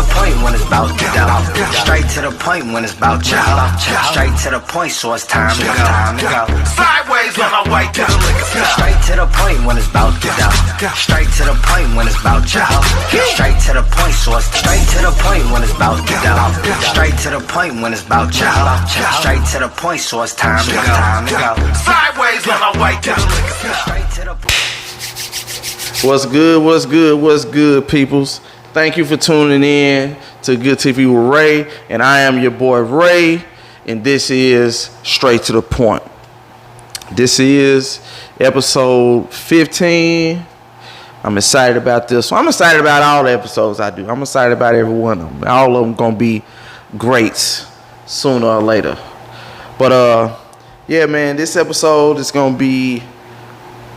the point when it's about to go. Straight to the point when it's about to go. Straight to the point, so it's time to go. Sideways on our way to the liquor store. Straight to the point when it's about to go. Straight to the point when it's about to go. Straight to the point, so it's straight to the point when it's about to go. Straight to the point when it's about to go. Straight to the point, so it's time to go. Sideways on our way to the liquor store. Straight to the point. What's good? What's good? What's good, peoples? Thank you for tuning in to Good TV with Ray, and I am your boy Ray, and this is Straight to the Point. This is episode 15. I'm excited about this. I'm excited about all the episodes I do. I'm excited about every one of them. All of them gonna be great sooner or later. But yeah, man, this episode is gonna be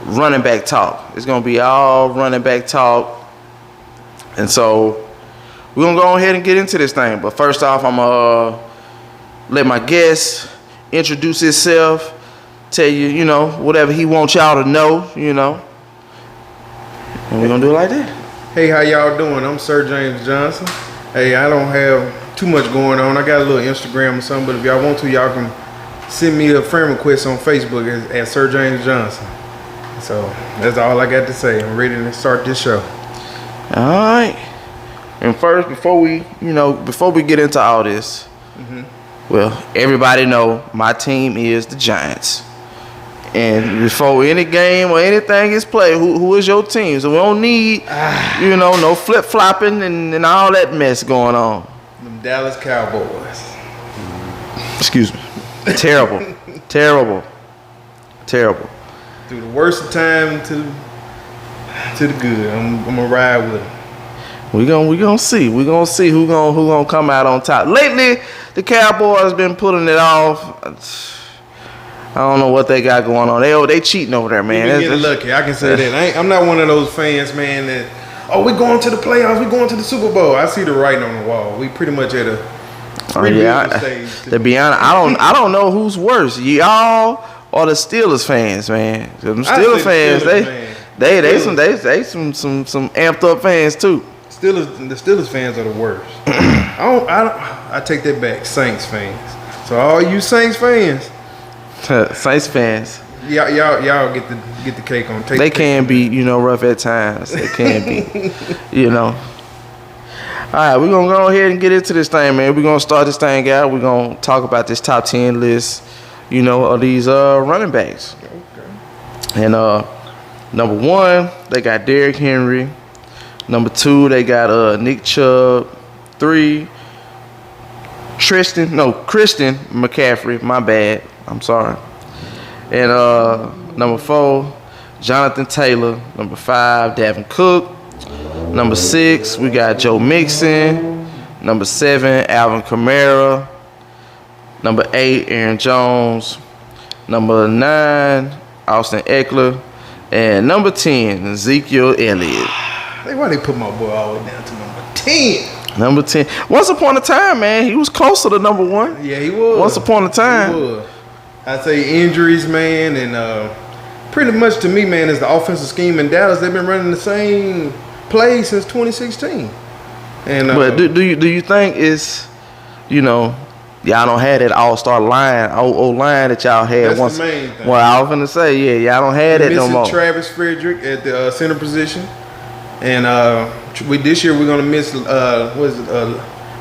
running back talk. It's gonna be all running back talk, and so we're gonna go ahead and get into this thing. But first off, I'm gonna let my guest introduce himself, tell you, you know, whatever he wants y'all to know, you know, and we're gonna do it like that. Hey, how y'all doing? I'm Sir James Johnson. Hey, I don't have too much going on. I got a little Instagram or something, but if y'all want to, y'all can send me a friend request on Facebook at Sir James Johnson. So that's all I got to say. I'm ready to start this show. All right. And first, before we get into all this, well, everybody know my team is the Giants. And before any game or anything is played, who is your team? So we don't need, no flip-flopping and all that mess going on. Them Dallas Cowboys. Excuse me. Terrible. Terrible. Through the worst of time to the good. I'm gonna ride with them. We gonna see. We gonna see who gonna come out on top. Lately, the Cowboys been putting it off. I don't know what they got going on. They cheating over there, man. They getting lucky. I can say that. I'm not one of those fans, man. That we going to the playoffs. We going to the Super Bowl. I see the writing on the wall. We pretty much at a stage. To be honest, I don't know who's worse, y'all or the Steelers fans, man. The Steelers fans, they some amped up fans too. The Steelers fans are the worst. I take that back. Saints fans. So all you Saints fans, y'all get the cake on. They can be, rough at times. They can be, All right, we're gonna go ahead and get into this thing, man. We're gonna start this thing out. We're gonna talk about this top 10 list, of these running backs. Okay. And number 1, they got Derrick Henry. Number 2, they got Nick Chubb. 3, Christian McCaffrey. My bad. I'm sorry. And number 4, Jonathan Taylor. Number 5, Dalvin Cook. Number 6, we got Joe Mixon. Number 7, Alvin Kamara. Number 8, Aaron Jones. Number 9, Austin Eckler. And number 10, Ezekiel Elliott. Why they put my boy all the way down to number 10? Number 10. Once upon a time, man, he was closer to number 1. Yeah, he was. Once upon a time. He was. I'd say injuries, man, and pretty much to me, man, is the offensive scheme in Dallas. They've been running the same play since 2016. And but do you think it's, y'all don't have that all-star line, old line that y'all had that's once. The main thing. Well, I was gonna say, y'all don't have that no more. Travis Frederick at the center position, and this year we're gonna miss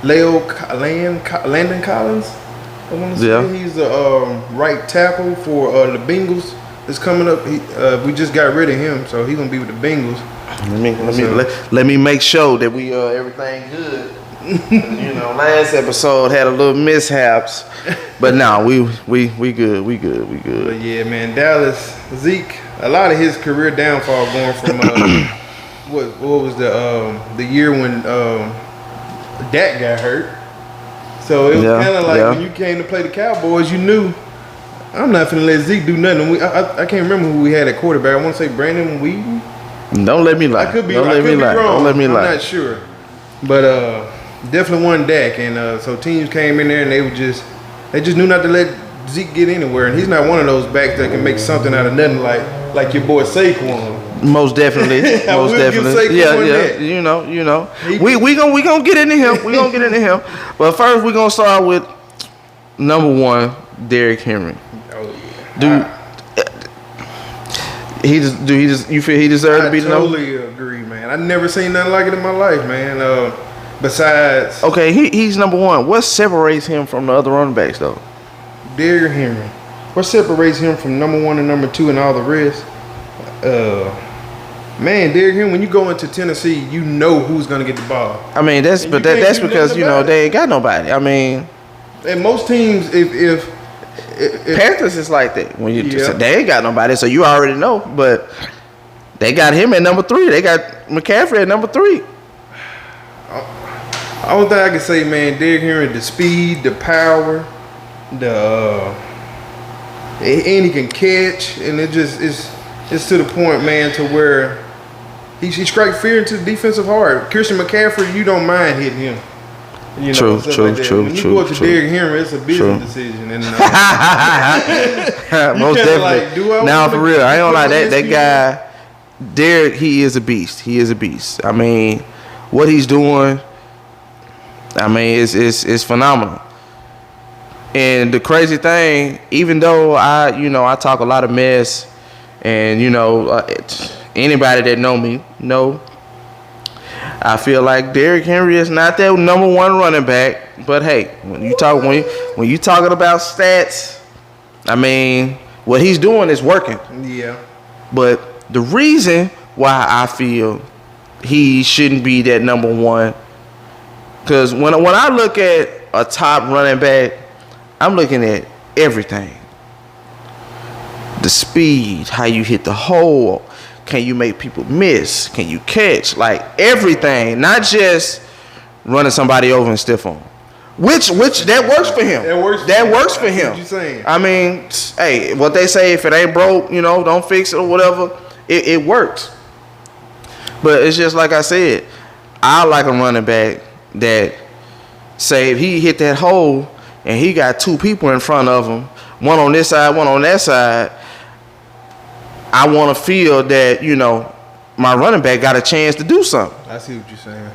Landon Collins. I want to say he's the right tackle for the Bengals. It's coming up. We just got rid of him, so he's gonna be with the Bengals. Let me make sure that we everything good. Last episode had a little mishaps, but now we good. But yeah, man, Dallas Zeke. A lot of his career downfall going from what was the year when Dak got hurt. So it was kind of like when you came to play the Cowboys, you knew I'm not finna let Zeke do nothing. I can't remember who we had at quarterback. I want to say Brandon Whedon. Don't let me lie. I could be wrong. Don't let me lie. I'm not sure, but definitely one Dak, and so teams came in there and they just knew not to let Zeke get anywhere, and he's not one of those backs that can make something out of nothing like your boy Saquon. Most definitely, most definitely. Yeah. You know. We gonna get into him. We gonna get into him. But first, we gonna start with number one, Derrick Henry. Oh yeah. You feel he deserved to be the number? I totally agree, man. I never seen nothing like it in my life, man. Besides, okay, he's number one. What separates him from the other running backs, though? Derrick Henry. What separates him from number one and number two and all the rest? Man, Derrick Henry, when you go into Tennessee, you know who's gonna get the ball. I mean, that's because they ain't got nobody. I mean, and most teams, if Panthers is like that. When they ain't got nobody, so you already know. But they got him at number 3. They got McCaffrey at number 3. I don't think I can say, man, Derrick Henry, the speed, the power, and he can catch, and it's to the point, man, to where he strikes fear into the defensive heart. Christian McCaffrey, you don't mind hitting him. You know, true. When you go up to Derrick Henry, it's a business decision. And, most definitely. Now, for real, I ain't gonna lie. That guy, Derrick, he is a beast. He is a beast. I mean, what he's doing, I mean, it's phenomenal. And the crazy thing, even though I talk a lot of mess, and anybody that know me know, I feel like Derrick Henry is not that number one running back. But hey, when you talking about stats, I mean, what he's doing is working. Yeah. But the reason why I feel he shouldn't be that number one, because when I look at a top running back, I'm looking at everything. The speed, how you hit the hole, can you make people miss, can you catch, like everything, not just running somebody over and stiff on. Which that works for him. That works for him. What you saying? I mean, hey, what they say, if it ain't broke, don't fix it or whatever. It works. But it's just like I said, I like a running back that, say, if he hit that hole and he got 2 people in front of him, one on this side, one on that side, I want to feel that, my running back got a chance to do something. I see what you're saying.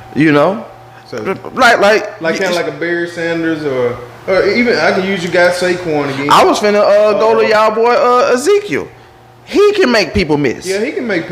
So, like kind of like a Barry Sanders or even I can use your guy Saquon again. I was finna go to y'all boy Ezekiel. He can make people miss. Yeah, he can make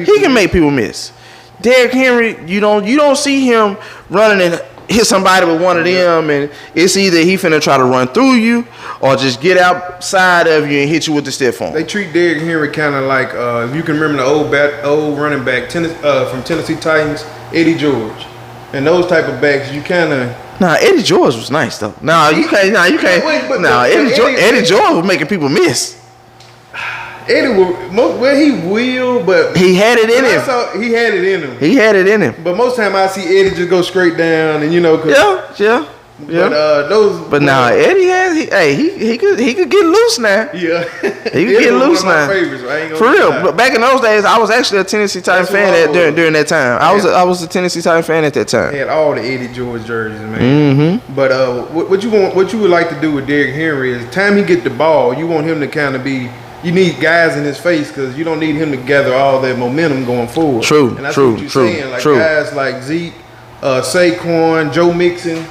people miss. Derrick Henry, you don't see him running and hit somebody with one of them, and it's either he finna try to run through you or just get outside of you and hit you with the stiff arm. They treat Derrick Henry kind of like if you can remember the old running back from Tennessee Titans, Eddie George, and those type of backs. You kind of Eddie George was nice though. You can't. Eddie George was making people miss. Eddie will, but he had it in him. He had it in him. He had it in him. But most time I see Eddie just go straight down, and yeah. But now Eddie he could get loose now. Yeah, he could get loose now. For real. But back in those days, I was actually a Tennessee Titans fan during that time. I was a Tennessee Titans fan at that time. He had all the Eddie George jerseys, man. Mm-hmm. But what you would like to do with Derrick Henry is, time he get the ball, you want him to kind of be. You need guys in his face, because you don't need him to gather all that momentum going forward. True, and that's what you're saying. Like guys like Zeke, Saquon, Joe Mixon.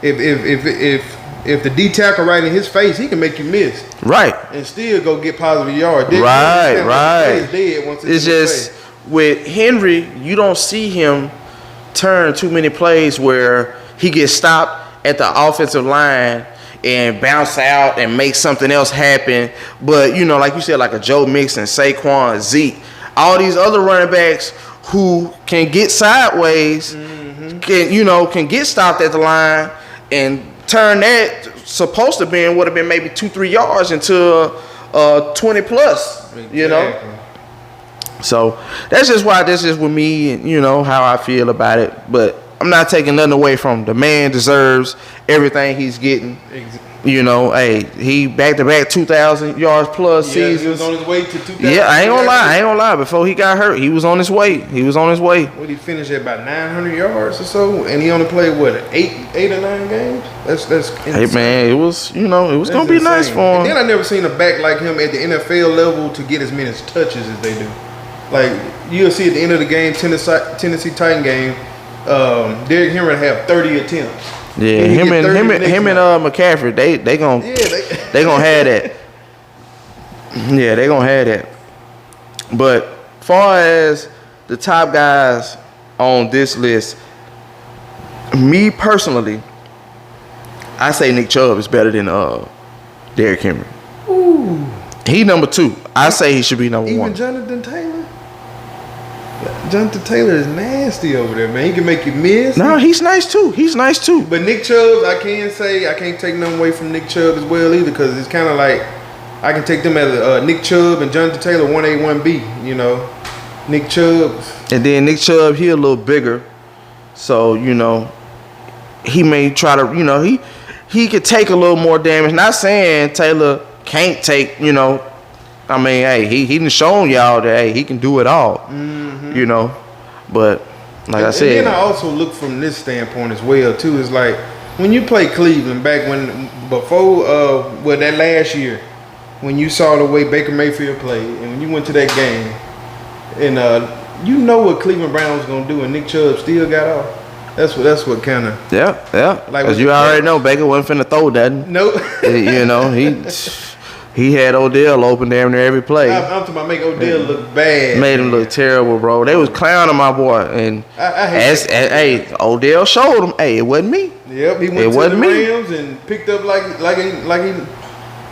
If the D tackle right in his face, he can make you miss. Right. And still go get positive yards. Right. It's just with Henry, you don't see him turn too many plays where he gets stopped at the offensive line and bounce out and make something else happen. But, like you said, like a Joe Mixon, Saquon, Zeke, all these other running backs who can get sideways, can get stopped at the line and turn that supposed to be would have been maybe 2-3 yards into 20 plus, Exactly. So that's just why this is with me and how I feel about it. But I'm not taking nothing away from him. The man deserves everything he's getting. You know, hey, he back-to-back 2,000 yards plus seasons. He was on his way to 2,000. Yeah, I ain't gonna lie. Before he got hurt, he was on his way. What, he finished at about 900 yards or so, and he only played what, eight or 9 games? That's insane. Hey man, it was gonna be nice for him. And then I never seen a back like him at the NFL level to get as many touches as they do. Like you'll see at the end of the game, Tennessee Titan game, Derrick Henry have 30 attempts. Yeah, him and McCaffrey, they gonna have that. Yeah, they gonna have that. But far as the top guys on this list, me personally, I say Nick Chubb is better than Derrick Henry. Ooh. He number 2. I say he should be number 1. Even Jonathan Taylor? Jonathan Taylor is nasty over there, man. He can make you miss. No, he's nice too. But Nick Chubb, I can't take nothing away from Nick Chubb as well either, because it's kind of like I can take them as Nick Chubb and Jonathan Taylor 1A, 1B. You know, Nick Chubb. And then Nick Chubb, he a little bigger, so you know he may try to, you know, he could take a little more damage. Not saying Taylor can't take, you know. I mean, hey, he done shown y'all that hey, he can do it all. Mm-hmm. You know, but like I said, and then I also look from this standpoint as well too. It's like when you play Cleveland back before that last year, when you saw the way Baker Mayfield played, and when you went to that game, and you know what Cleveland Browns was gonna do, and Nick Chubb still got off. That's what kind of yeah. Like, because you already know Baker wasn't finna throw that. Nope. You know he had Odell open damn near every play. I'm talking about make Odell look bad. Made him look terrible, bro. They was clowning my boy, and hey, Odell showed him, hey, it wasn't me. Yep, he went to the Rams and picked up like he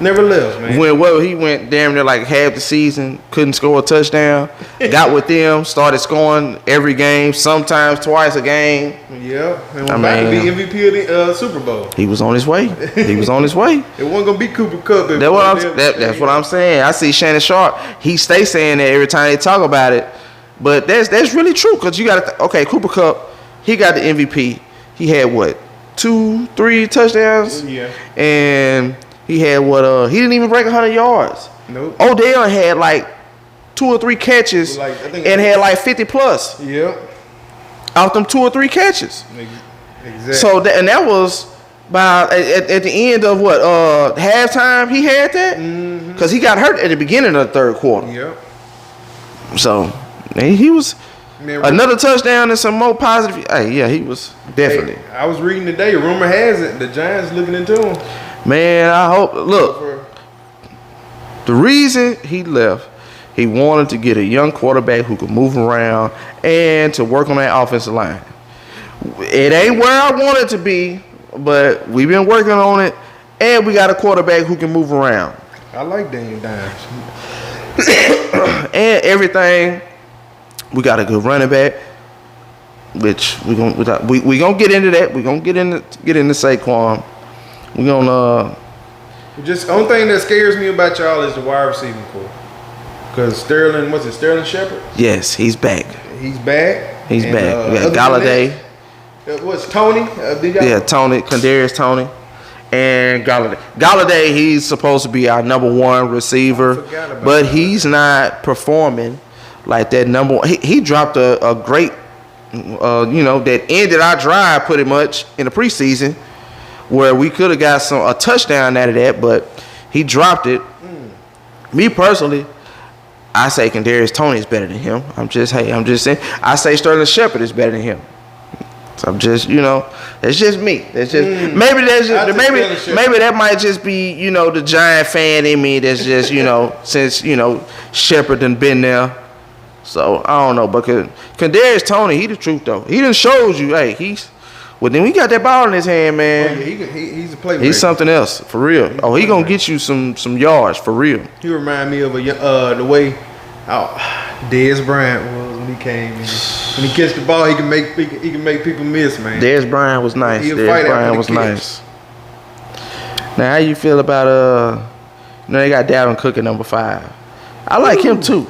never left, man. He went damn near like half the season, couldn't score a touchdown. Got with them, started scoring every game, sometimes twice a game. Yeah, and was about to be MVP of the Super Bowl. He was on his way. It wasn't gonna be Cooper Kupp. That's what I'm saying. I see Shannon Sharp. He stays saying that every time they talk about it, but that's really true because you got to. Cooper Kupp, he got the MVP. He had what, 2-3 touchdowns? Yeah, and he had what? He didn't even break 100 yards. Nope. Odell had like 2 or 3 catches and had like 50 plus. Yep. Out them 2 or 3 catches. Exactly. So that was by at the end of what halftime he had that because he got hurt at the beginning of the third quarter. Yep. So he was another touchdown and some more positive. Hey, yeah, he was definitely. Hey, I was reading today. Rumor has it the Giants looking into him. Man, I hope. Look, the reason he left, he wanted to get a young quarterback who could move around and to work on that offensive line. It ain't where I want it to be, but we've been working on it, and we got a quarterback who can move around. I like Daniel Dimes. And everything. We got a good running back, which we gonna get into that. We gonna get into Saquon. We gonna. Just only thing that scares me about y'all is the wide receiving corps. Because Sterling Shepard? Yes, he's back. He's back. We got Galladay. What's Tony? Tony, Kadarius Tony, and Galladay. Galladay, he's supposed to be our number 1 receiver, but he's not performing like that number 1. He dropped a great, that ended our drive pretty much in the preseason, where we could have got a touchdown out of that, but he dropped it. Me personally, I say Kadarius Tony is better than him. I'm just saying. I say Sterling Shepard is better than him. So I'm just, that's just me. That's just maybe that might just be, the Giant fan in me. That's just, since Shepard done been there. So I don't know, but Kadarius Tony, he the truth though. He done showed you, hey, then he got that ball in his hand, man. Oh, yeah, he's a playmaker. He's something else for real. He gonna get you some yards for real. He remind me of the way Dez Bryant was when he came. When he catch the ball, he can make people miss, man. Dez Bryant was nice. Dez Bryant was nice. Now, how you feel about they got Dalvin Cook at number 5. I like him too.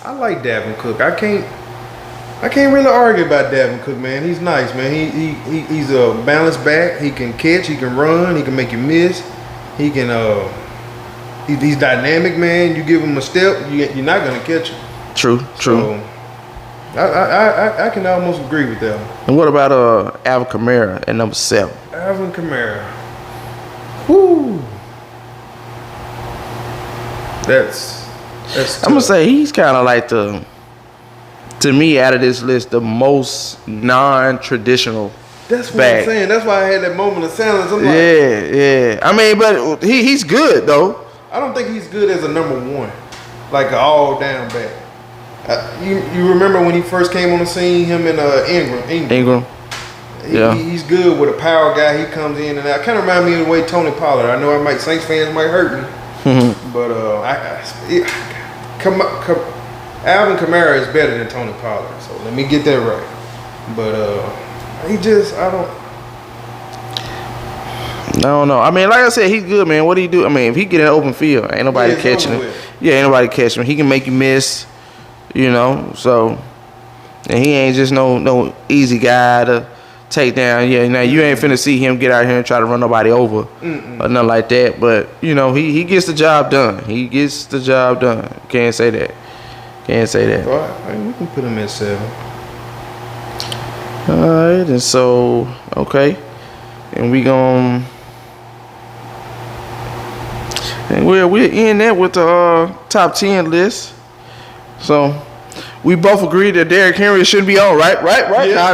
I like Dalvin Cook. I can't. I can't really argue about Dalvin Cook, man. He's nice, man. He's a balanced back. He can catch. He can run. He can make you miss. He can. He's dynamic, man. You give him a step, you're not gonna catch him. True. So, I can almost agree with that one. And what about Alvin Kamara at number 7? Alvin Kamara. Woo. That's I'm gonna say he's kind of like to me out of this list, the most non-traditional. That's what back. I'm saying. That's why I had that moment of silence. I'm like, yeah. I mean, but he's good though. I don't think he's good as a number 1, like an all-down back. You remember when he first came on the scene, him and Ingram. Yeah. He's good with a power guy. He comes in and out. Kind of remind me of the way Tony Pollard. I know Saints fans might hurt me, but Alvin Kamara is better than Tony Pollard. So let me get that right. But I don't know. I mean, like I said, he's good, man. What do he do? I mean, if he get in an open field, ain't nobody catching him. Yeah, ain't nobody catching him. He can make you miss, you know. So, and he ain't just no easy guy to take down. Yeah, now you ain't finna see him get out here and try to run nobody over or nothing like that. But you know, he gets the job done. He gets the job done. Can't say that. Can't say that. All right, we can put him at 7. All right, and so okay, and we gon' and we're in that with the top 10 list. So we both agree that Derrick Henry shouldn't be on, right? Yeah.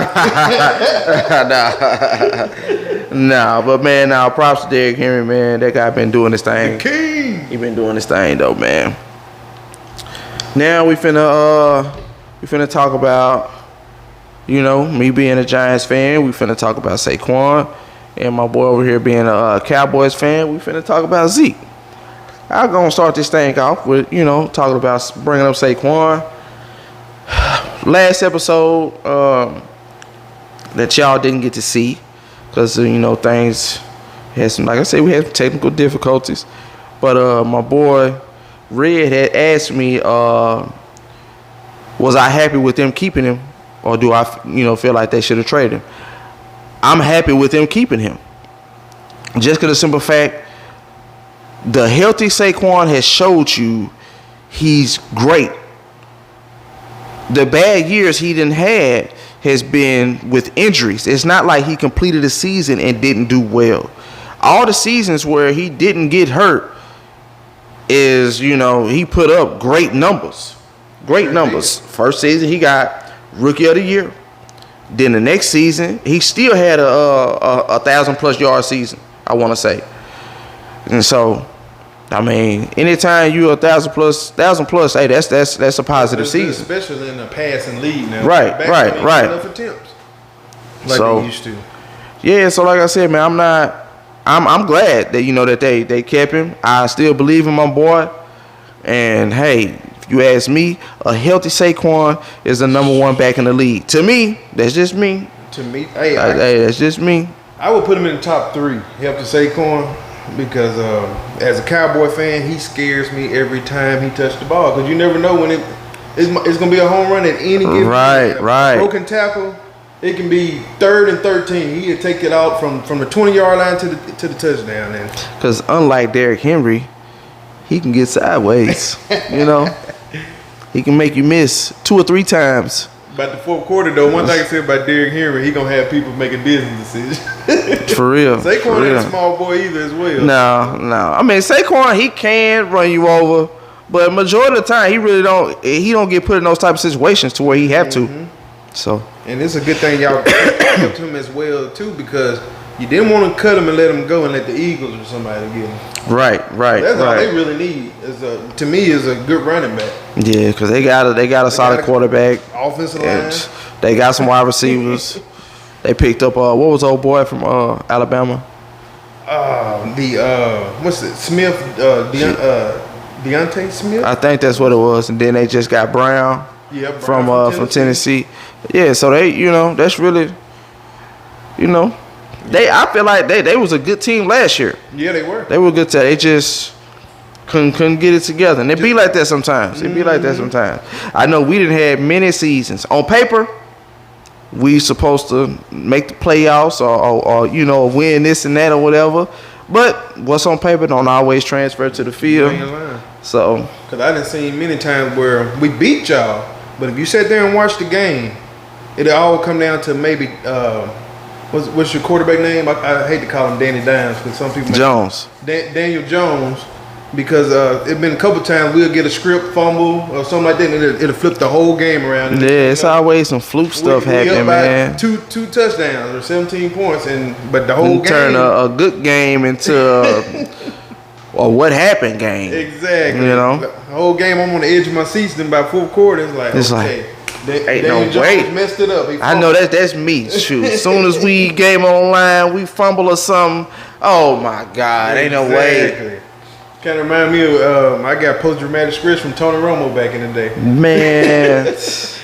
Nah, but man, props to Derrick Henry, man. That guy been doing this thing. The king. He been doing this thing though, man. Now we finna talk about, you know, me being a Giants fan. We finna talk about Saquon, and my boy over here being a Cowboys fan. We finna talk about Zeke. I'm gonna start this thing off with, you know, talking about bringing up Saquon. Last episode that y'all didn't get to see because you know things had some, like I said, we had some technical difficulties. But my boy Red had asked me, was I happy with them keeping him, or do I, feel like they should have traded him? I'm happy with them keeping him, just because of the simple fact, the healthy Saquon has showed you he's great. The bad years he didn't had has been with injuries. It's not like he completed a season and didn't do well. All the seasons where he didn't get hurt is, he put up great numbers. Great numbers. First season he got Rookie of the Year. Then the next season he still had a 1,000+ yard season, I want to say. And so, I mean, anytime you 1,000 plus, hey, that's a positive season, especially in the passing league now. Right. Enough attempts, like so, they used to. Yeah, so like I said, man, I'm glad that that they kept him. I still believe in my boy, and hey, if you ask me, a healthy Saquon is the number 1 back in the league. To me, that's just me. Hey, that's just me. I would put him in the top 3. Healthy Saquon. Because as a Cowboy fan, he scares me every time he touches the ball. Because you never know when it's going to be a home run at any given right. Broken tackle, it can be 3rd and 13. He'll take it out from the 20-yard line to the touchdown. Because unlike Derrick Henry, he can get sideways. He can make you miss 2 or 3 times. About the 4th quarter, though, one thing I said about Derrick Henry, he going to have people making business decisions. For real. Saquon ain't a small boy either as well. No. I mean, Saquon, he can run you over, but majority of the time, he don't get put in those type of situations to where he have to. So. And it's a good thing y'all kept him as well, too, because you didn't want to cut him and let him go and let the Eagles or somebody get him. Right. That's all they really need, to me, is a good running back. Yeah, because they got a solid quarterback. Offensive line. They got some wide receivers. They picked up what was the old boy from Alabama? What's it? Smith, Deontay Smith. I think that's what it was, and then they just got Brown. Yeah, from Tennessee. Yeah, so they, that's really, I feel like they was a good team last year. Yeah, they were. They were a good team. They just Couldn't get it together. And it be like that sometimes. I know we didn't have many seasons. On paper, we supposed to make the playoffs or win this and that or whatever. But what's on paper don't always transfer to the field. So, because I done seen many times where we beat y'all, but if you sat there and watched the game, it'll all come down to maybe what's your quarterback name? I hate to call him Danny Dimes because some people Jones. Daniel Jones, because it's been a couple times we'll get a script fumble or something like that, and it'll flip the whole game around. Yeah, it's always some fluke stuff happening, man. Two touchdowns or 17 points, but the whole game turn a good game into a what happened game. Exactly. The whole game I'm on the edge of my seats. Then by fourth quarter, it's like ain't no way. Messed it up. I know that's me. Shoot, as soon as we game online, we fumble or something. Oh my God, ain't no way. Kind of remind me of I got post-dramatic stress from Tony Romo back in the day. Man,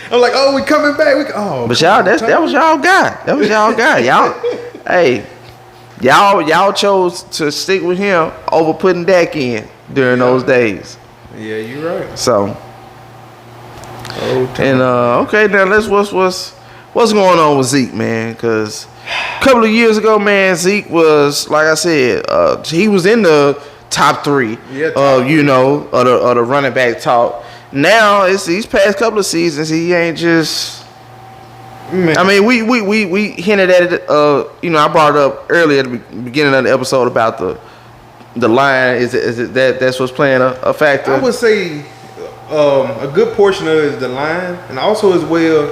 I'm like, oh, we coming back. But y'all, that was y'all guy. Y'all, hey. Y'all chose to stick with him over putting Dak in during those days. Yeah, you're right. So, okay, now what's going on with Zeke, man? Because a couple of years ago, man, Zeke was, like I said, he was in the top three, of the running back talk. Now these past couple of seasons, he ain't just. Man. I mean, we hinted at it. I brought it up earlier at the beginning of the episode about the line. Is it that's what's playing a factor? I would say a good portion of it is the line, and also as well,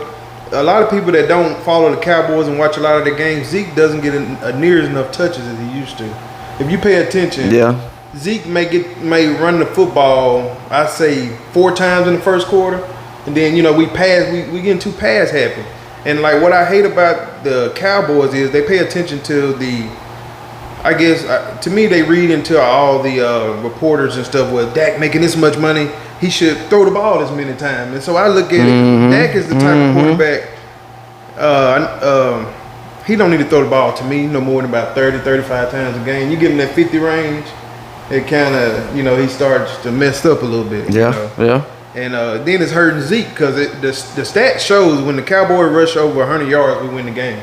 a lot of people that don't follow the Cowboys and watch a lot of the games, Zeke doesn't get near enough touches as he used to. If you pay attention, Zeke may run the football, I say 4 times in the first quarter, and then we getting 2 pass happy. And like what I hate about the Cowboys is they pay attention to to me they read into all the reporters and stuff. Well, Dak making this much money, he should throw the ball this many times. And so I look at it, Dak is the type of quarterback. He don't need to throw the ball to me no more than about 30, 35 times a game. You give him that 50 range, it kind of he starts to mess up a little bit. Yeah. And then it's hurting Zeke because the stat shows when the Cowboys rush over 100 yards, we win the game.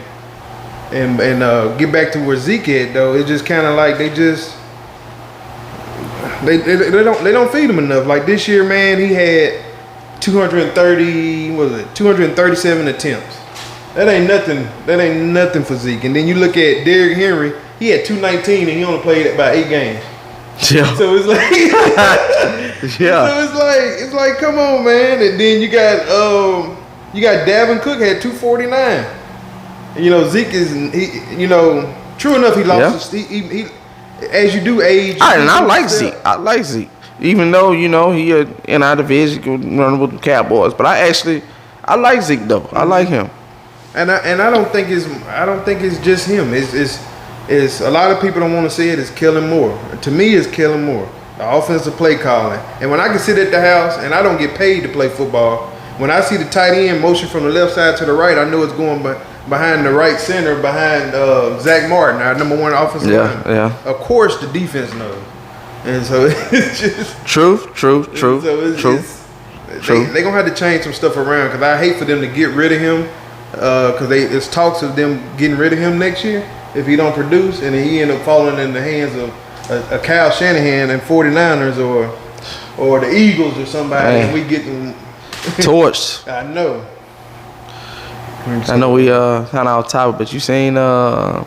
And get back to where Zeke at though, it's just kind of like they don't feed him enough. Like this year, man, he had 237 attempts. That ain't nothing for Zeke. And then you look at Derrick Henry, he had 219 and he only played about 8 games. Yeah. So it's like, So it's like, come on, man. And then you got Dalvin Cook had 249. Zeke is true enough. He lost. He as you do age. I like Zeke. I like Zeke, even though he in our division can run with the Cowboys. But I like Zeke though. I like him. And I don't think it's just him. It's a lot of people don't want to say it. It's Kellen Moore. To me, it's Kellen Moore, the offensive play calling. And when I can sit at the house and I don't get paid to play football, when I see the tight end motion from the left side to the right, I know it's going behind the right center, behind Zach Martin, our number 1 offensive lineman. Yeah. Of course, the defense knows. And so it's just true. So they're gonna have to change some stuff around because I hate for them to get rid of him because it's talks of them getting rid of him next year if he don't produce, and then he end up falling in the hands of a Kyle Shanahan and 49ers or the Eagles or somebody, and we getting torched. I know we kind of off topic, but you seen the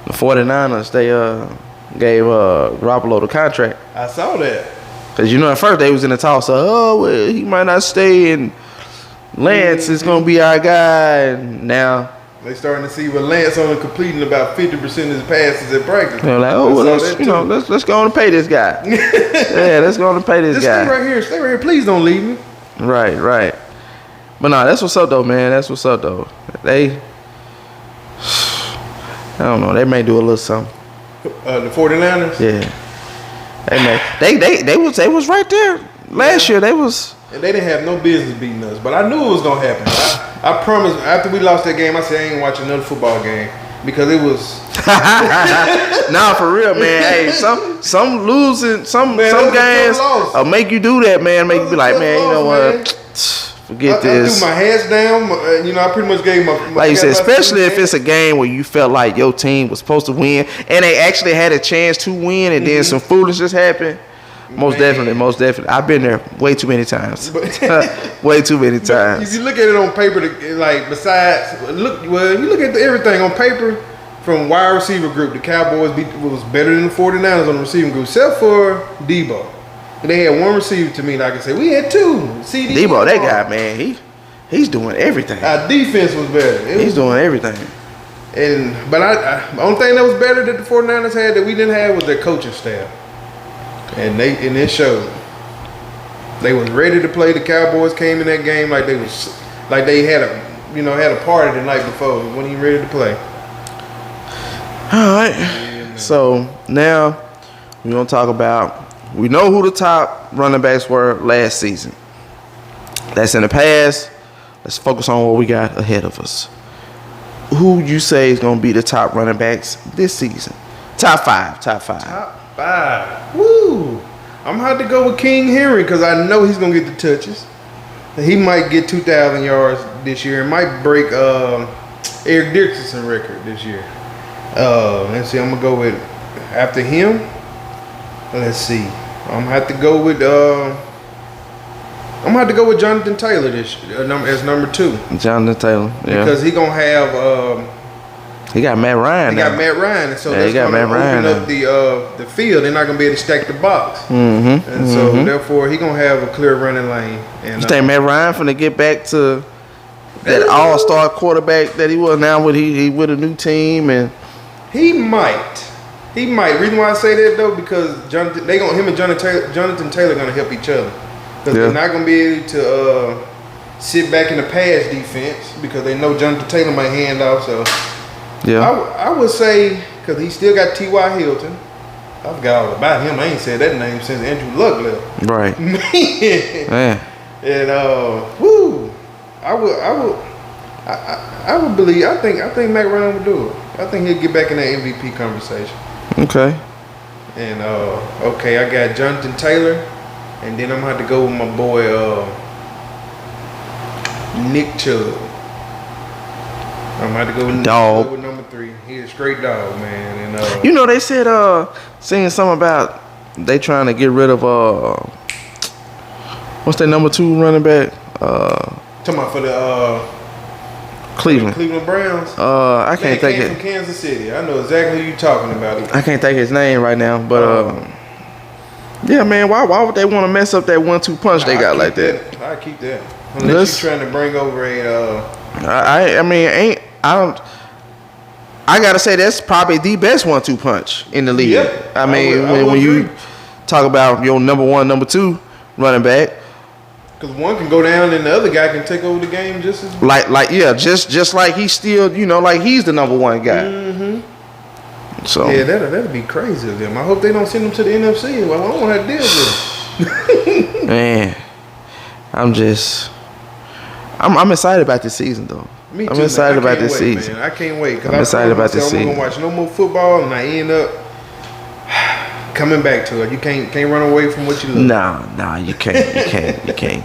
49ers, they gave Garoppolo the contract. I saw that. Because at first they was in the talk, so he might not stay, and Lance is going to be our guy, and now they starting to see Lance only completing about 50% of his passes at practice. They're like, let's go on and pay this guy. Let's go on and pay this guy. Stay right here. Please don't leave me. Right. But nah, that's what's up though, man. That's what's up though. I don't know. They may do a little something. The 49ers. Yeah. They was right there last year. They was. And they didn't have no business beating us, but I knew it was gonna happen. I promise. After we lost that game, I said I ain't watching another football game because it was. Nah, for real, man. Hey, some losing, some Man, that was a games tough loss. make you do that, man. Make you be like, man, you know what? Forget I this. threw my hands down. I pretty much gave my Like you said, especially if it's a game where you felt like your team was supposed to win and they actually had a chance to win, and then some foolishness happened. Most definitely. I've been there way too many times. Way too many times. If you look at it on paper, like besides you look at everything on paper. From wide receiver group, the Cowboys was better than the 49ers on the receiving group, except for Debo. They had one receiver to me, like I said. We had two. CD Debo, that guy, man, he's doing everything. Our defense was better. He's doing everything. But the only thing that was better that the 49ers had that we didn't have was their coaching staff. And it showed. They was ready to play. The Cowboys came in that game like they had a party the night before when he ready to play. All right. So now we're gonna talk about. We know who the top running backs were last season. That's in the past. Let's focus on what we got ahead of us. Who you say is gonna be the top running backs this season? Top five. Top five. Woo! I'm gonna have to go with King Henry because I know he's gonna get the touches. He might get 2,000 yards this year and might break Eric Dickerson record this year. Let's see. I'm gonna go with after him. Let's see. I'm gonna have to go with Jonathan Taylor as number 2. Jonathan Taylor, yeah. Because he gonna have he got Matt Ryan. He got Matt Ryan, and so yeah, that's gonna open up now. the field. They're not gonna be able to stack the box, so therefore he gonna have a clear running lane. And you think Matt Ryan finna get back to that all-star quarterback that he was now? He with a new team, and he might. Reason why I say that though, because him and Jonathan Taylor gonna help each other. Because they're not gonna be able to sit back in the pass defense because they know Jonathan Taylor might hand off. So I would say because he still got T.Y. Hilton. I forgot all about him. I ain't said that name since Andrew Luck left. Right. Man. And I would believe. I think Matt Ryan would do it. I think he'll get back in that MVP conversation. Okay. And I got Jonathan Taylor, and then I'm gonna have to go with my boy Nick Chubb. I'm gonna have to go with dog. With number 3. He's a straight dog, man. And they said saying something about they trying to get rid of what's their number 2 running back? Talking about for the Cleveland Browns. I can't think it. From Kansas City. I know exactly who you're talking about. I can't think his name right now, but yeah, man. Why would they want to mess up that 1-2 punch they got like that? I keep that. Unless you're trying to bring over I gotta say that's probably the best 1-2 punch in the league. Yep. I mean, when you talk about your number 1, number 2 running back. Because one can go down and the other guy can take over the game just as just like he's still, like he's the number 1 guy. Mm-hmm. So yeah, that'd be crazy of them. I hope they don't send him to the NFC. Well, I don't want to deal with it. Man, I'm excited about this season though. Me too, I'm excited about this season. Man. I can't wait. I'm excited about this season. I'm gonna watch no more football, and I end up coming back to it. You can't run away from what you love. Nah, you can't. You can't.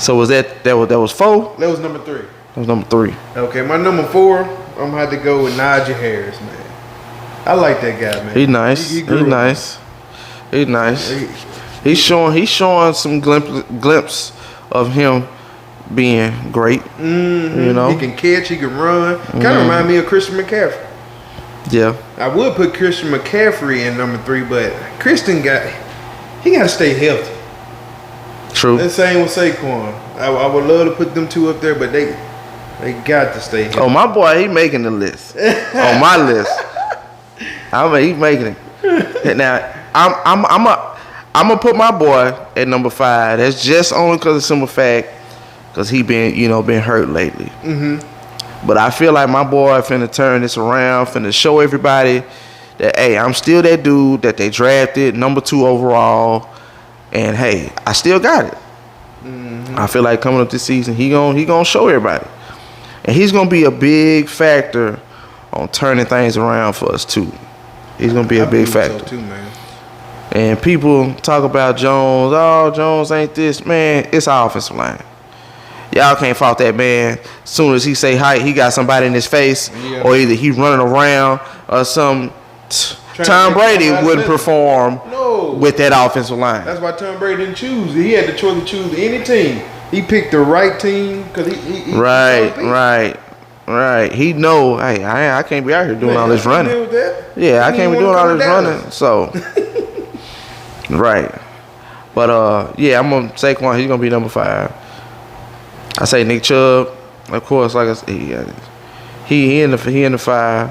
So was that was 4? That was number 3. That was number 3. Okay, my number 4, I'm gonna have to go with Najee Harris, man. I like that guy, man. He's nice. He's nice. He's nice. He's showing some glimpse of him being great. Mm-hmm. He can catch. He can run. Kind of remind me of Christian McCaffrey. Yeah. I would put Christian McCaffrey in number 3, but Christian got to stay healthy. True. The same with Saquon. I would love to put them 2 up there, but they got to stay healthy. Oh, my boy, he making the list. On my list. He's making it. Now, I'm gonna put my boy at number 5. That's just only because of simple fact, because he been hurt lately. Mm-hmm. But I feel like my boy finna turn this around, finna show everybody that, hey, I'm still that dude that they drafted, number 2 overall, and hey, I still got it. Mm-hmm. I feel like coming up this season, he gonna show everybody, and he's gonna be a big factor on turning things around for us too. He's gonna be a big factor. So too, man. And people talk about Jones. Oh, Jones ain't this, man. It's our offensive line. Y'all can't fault that man. As soon as he say hi, he got somebody in his face, or either he running around or some. Tom Brady wouldn't perform with that offensive line. That's why Tom Brady didn't choose. He had the choice to choose any team. He picked the right team because he Right. He know, hey, I can't be out here doing all this running. Yeah, I can't be doing all this running. So, right. But yeah, I'm on Saquon. He's gonna be number 5. I say Nick Chubb, of course. Like I said, he in the 5.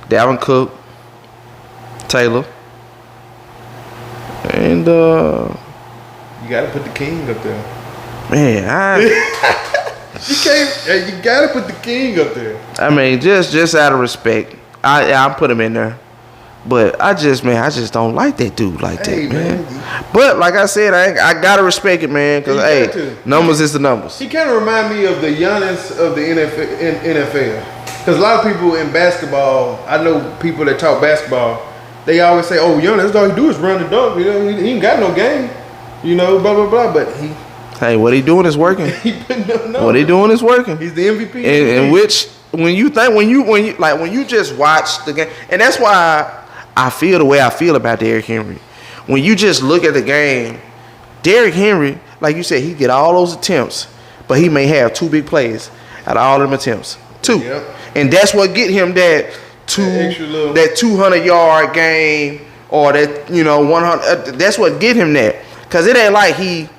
Dalvin Cook, Taylor, and you gotta put the king up there. Man, You gotta put the king up there. I mean, just out of respect, I put him in there. But I just don't like that dude like that, man. But like I said, I gotta respect it, man. Because numbers is the numbers. He kind of remind me of the Giannis of the NFL. Because a lot of people in basketball, I know people that talk basketball, they always say, "Oh, Giannis, all he do is run the dunk. You know, he ain't got no game. You know, blah blah blah." But hey, what he doing is working. What he doing is working. He's the MVP. And which when you just watch the game, and that's why I feel the way I feel about Derrick Henry. When you just look at the game, Derrick Henry, like you said, he get all those attempts, but he may have 2 big plays out of all them attempts. 2. Yep. And that's what get him that 200-yard game or that 100. That's what get him that. Cause it ain't like he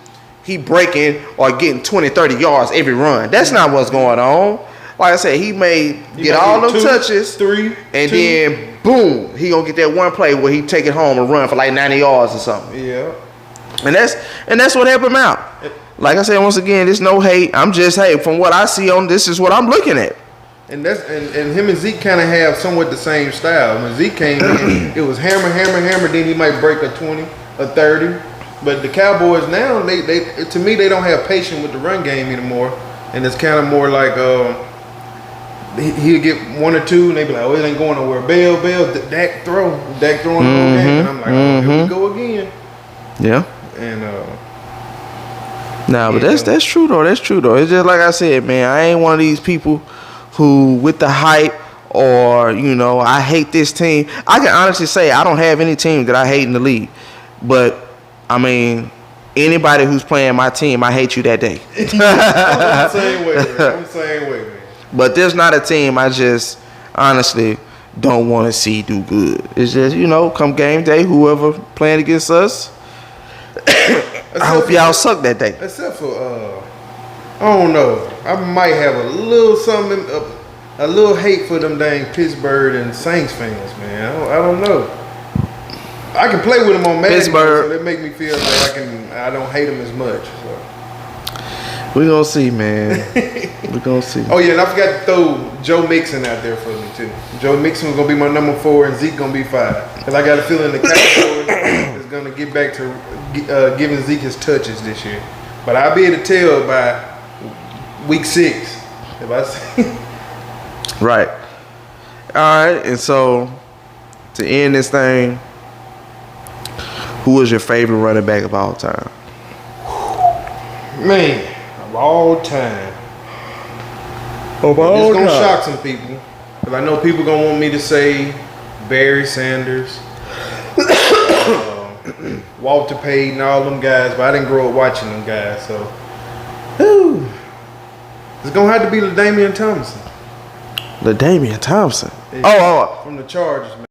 breaking or getting 20, 30 yards every run. That's not what's going on. Like I said, he may get all them touches, 3, and 2. then boom, he gonna get that one play where he take it home and run for like 90 yards or something. Yeah. And that's what helped him out. Like I said, once again, there's no hate. I'm just from what I see on this is what I'm looking at. And him and Zeke kind of have somewhat the same style. When Zeke came in, it was hammer, then he might break a 20, a 30. But the Cowboys now, they to me, they don't have patience with the run game anymore. And it's kind of more like he'll get 1 or 2, and they be like, "Oh, it ain't going nowhere." Bell, Dak throwing the whole game, and I'm like, "Oh, here we go again." Yeah. And but that's true though. That's true though. It's just like I said, man. I ain't one of these people who with the hype or I hate this team. I can honestly say I don't have any team that I hate in the league, but I mean, anybody who's playing my team, I hate you that day. I'm the same way, man. But there's not a team I just honestly don't want to see do good. It's just, come game day, whoever playing against us, I hope y'all suck that day. Except for, I don't know. I might have a little something, a little hate for them dang Pittsburgh and Saints fans, man. I don't know. I can play with them on Madden, so that make me feel like I don't hate them as much. So. We're going to see, man. We're going to see. Oh, yeah, and I forgot to throw Joe Mixon out there for me, too. Joe Mixon was going to be my number 4, and Zeke going to be 5. Because I got a feeling the Cowboys is going to get back to giving Zeke his touches this year. But I'll be able to tell by week 6 if I see. Right. All right, and so to end this thing, who is your favorite running back of all time? Man, of all time. Of all It's going to time. shock some people. Because I know people going to want me to say Barry Sanders, Walter Payton, all them guys. But I didn't grow up watching them guys. So, it's going to have to be LaDainian Tomlinson. LaDainian Thompson. Yeah. From the Chargers, man.